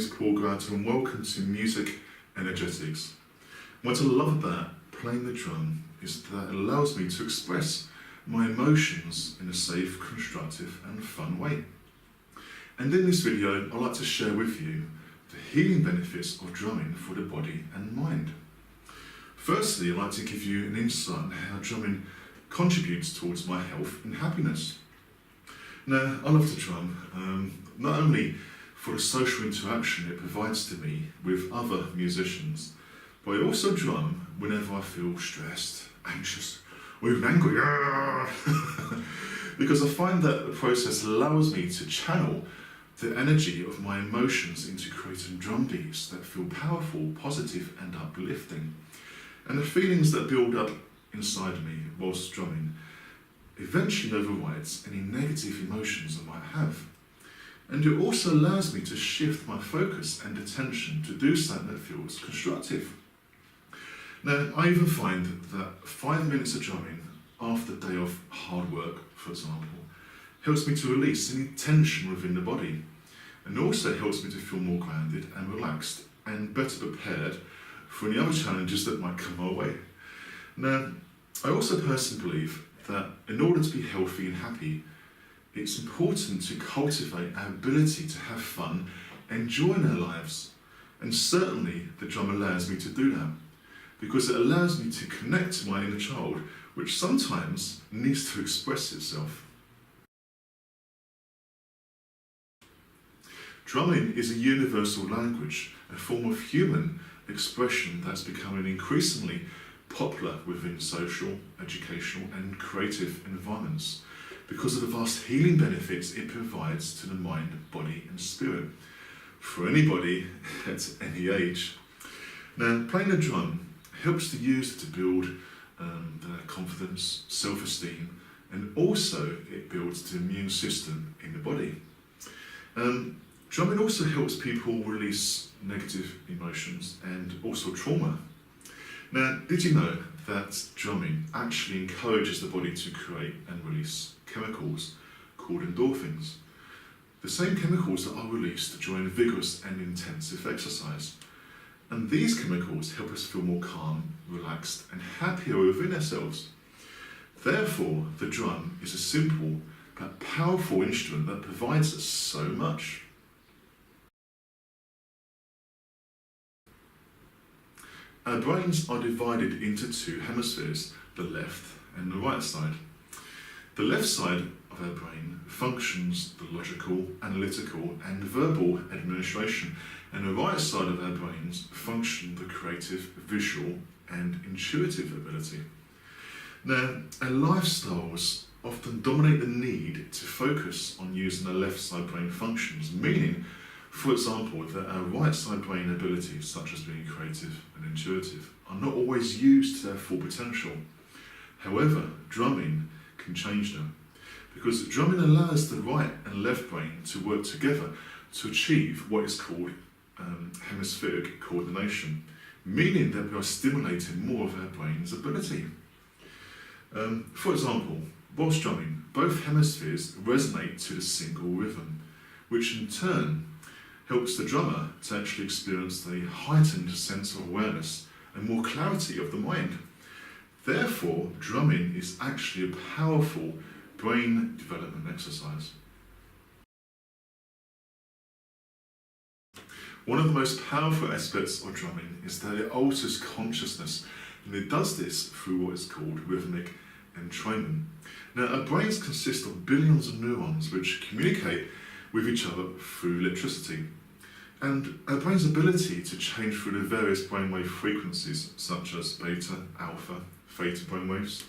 is Paul Grant and welcome to Music Energetics. What I love about playing the drum is that it allows me to express my emotions in a safe, constructive and fun way. And in this video I'd like to share with you the healing benefits of drumming for the body and mind. Firstly, I'd like to give you an insight on how drumming contributes towards my health and happiness. Now, I love to drum, not only for the social interaction it provides to me with other musicians, but I also drum whenever I feel stressed, anxious, or even angry. Because I find that the process allows me to channel the energy of my emotions into creating drum beats that feel powerful, positive and uplifting. And the feelings that build up inside me whilst drumming eventually overrides any negative emotions I might have. And it also allows me to shift my focus and attention to do something that feels constructive. Now, I even find that 5 minutes of drumming after a day of hard work, for example, helps me to release any tension within the body, and also helps me to feel more grounded and relaxed and better prepared for any other challenges that might come my way. Now, I also personally believe that in order to be healthy and happy, it's important to cultivate our ability to have fun, enjoy our lives. And certainly the drum allows me to do that, because it allows me to connect to my inner child, which sometimes needs to express itself. Drumming is a universal language, a form of human expression that's becoming increasingly popular within social, educational and creative environments because of the vast healing benefits it provides to the mind, body and spirit for anybody at any age. Now, playing the drum helps the user to build their confidence, self-esteem, and also it builds the immune system in the body. Drumming also helps people release negative emotions and also trauma. Now, did you know that drumming actually encourages the body to create and release chemicals called endorphins? The same chemicals that are released during vigorous and intensive exercise. And these chemicals help us feel more calm, relaxed and happier within ourselves. Therefore, the drum is a simple but powerful instrument that provides us so much. Our brains are divided into two hemispheres, the left and the right side. The left side of our brain functions the logical, analytical and verbal administration, and the right side of our brains function the creative, visual and intuitive ability. Now, our lifestyles often dominate the need to focus on using the left side brain functions, meaning, for example, that our right side brain abilities, such as being creative and intuitive, are not always used to their full potential. However, drumming can change them, because drumming allows the right and left brain to work together to achieve what is called hemispheric coordination, meaning that we are stimulating more of our brain's ability. For example, whilst drumming, both hemispheres resonate to the single rhythm, which in turn helps the drummer to actually experience the heightened sense of awareness and more clarity of the mind. Therefore, drumming is actually a powerful brain development exercise. One of the most powerful aspects of drumming is that it alters consciousness, and it does this through what is called rhythmic entrainment. Now, our brains consist of billions of neurons which communicate with each other through electricity. And our brain's ability to change through the various brainwave frequencies, such as beta, alpha, theta brainwaves,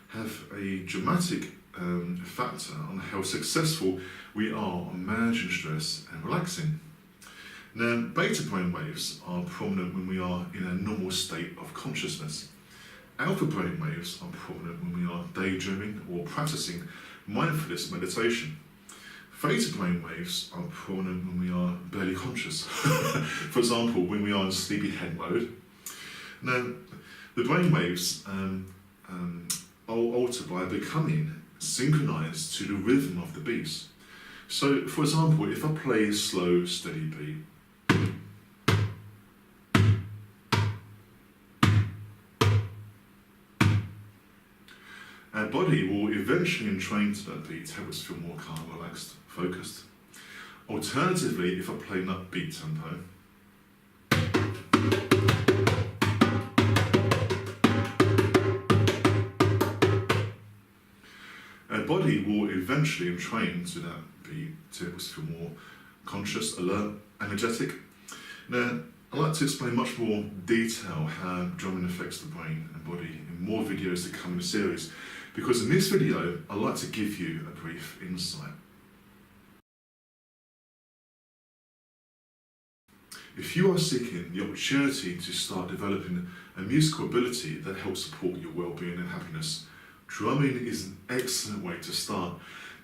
have a dramatic factor on how successful we are on managing stress and relaxing. Now, beta brainwaves are prominent when we are in a normal state of consciousness. Alpha brainwaves are prominent when we are daydreaming or practicing mindfulness meditation. Theta brainwaves are prominent when we are barely conscious. For example, when we are in sleepyhead mode. Now, the brainwaves are altered by becoming synchronized to the rhythm of the beats. So, for example, if I play a slow, steady beat, Our body will eventually entrain to that beat to help us feel more calm, relaxed, focused. Alternatively, if I play an upbeat tempo, our body will eventually entrain to that beat to help us feel more conscious, alert, energetic. Now, I'd like to explain much more detail how drumming affects the brain and body in more videos that come in the series, because in this video, I'd like to give you a brief insight. If you are seeking the opportunity to start developing a musical ability that helps support your well-being and happiness, drumming is an excellent way to start,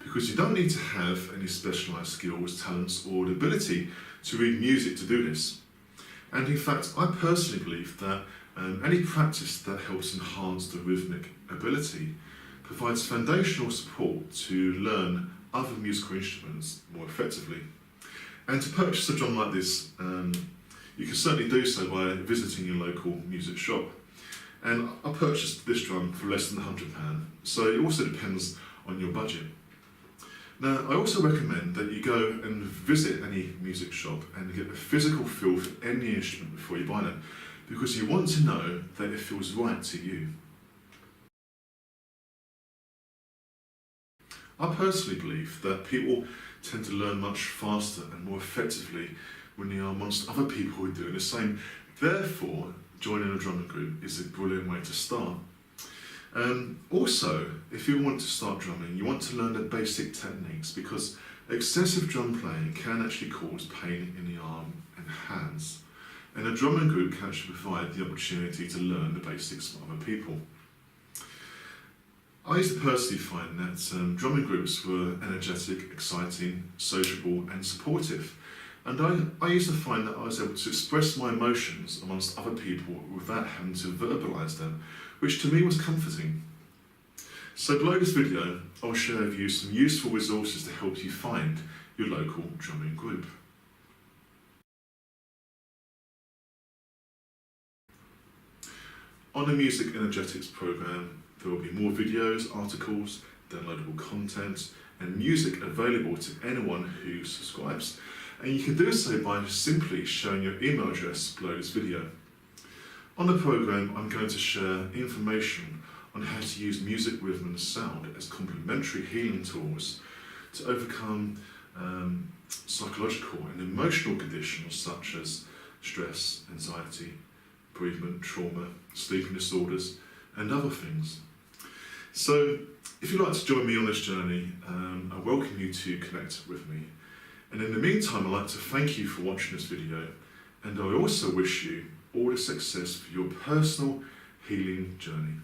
because you don't need to have any specialised skills, talents or the ability to read music to do this. And in fact, I personally believe that any practice that helps enhance the rhythmic ability provides foundational support to learn other musical instruments more effectively. And to purchase a drum like this, you can certainly do so by visiting your local music shop. And I purchased this drum for less than £100, so it also depends on your budget. Now, I also recommend that you go and visit any music shop and get a physical feel for any instrument before you buy them, because you want to know that it feels right to you. I personally believe that people tend to learn much faster and more effectively when they are amongst other people who are doing the same. Therefore, joining a drumming group is a brilliant way to start. Also, if you want to start drumming, you want to learn the basic techniques, because excessive drum playing can actually cause pain in the arm and hands. And a drumming group can actually provide the opportunity to learn the basics from other people. I used to personally find that drumming groups were energetic, exciting, sociable and supportive. And I used to find that I was able to express my emotions amongst other people without having to verbalise them, which to me was comforting. So below this video, I'll share with you some useful resources to help you find your local drumming group. On the Music Energetics programme, there will be more videos, articles, downloadable content and music available to anyone who subscribes. And you can do so by simply showing your email address below this video. On the programme, I'm going to share information on how to use music, rhythm and sound as complementary healing tools to overcome psychological and emotional conditions such as stress, anxiety, bereavement, trauma, sleeping disorders and other things. So if you'd like to join me on this journey, I welcome you to connect with me. And in the meantime, I'd like to thank you for watching this video, and I also wish you all the success for your personal healing journey.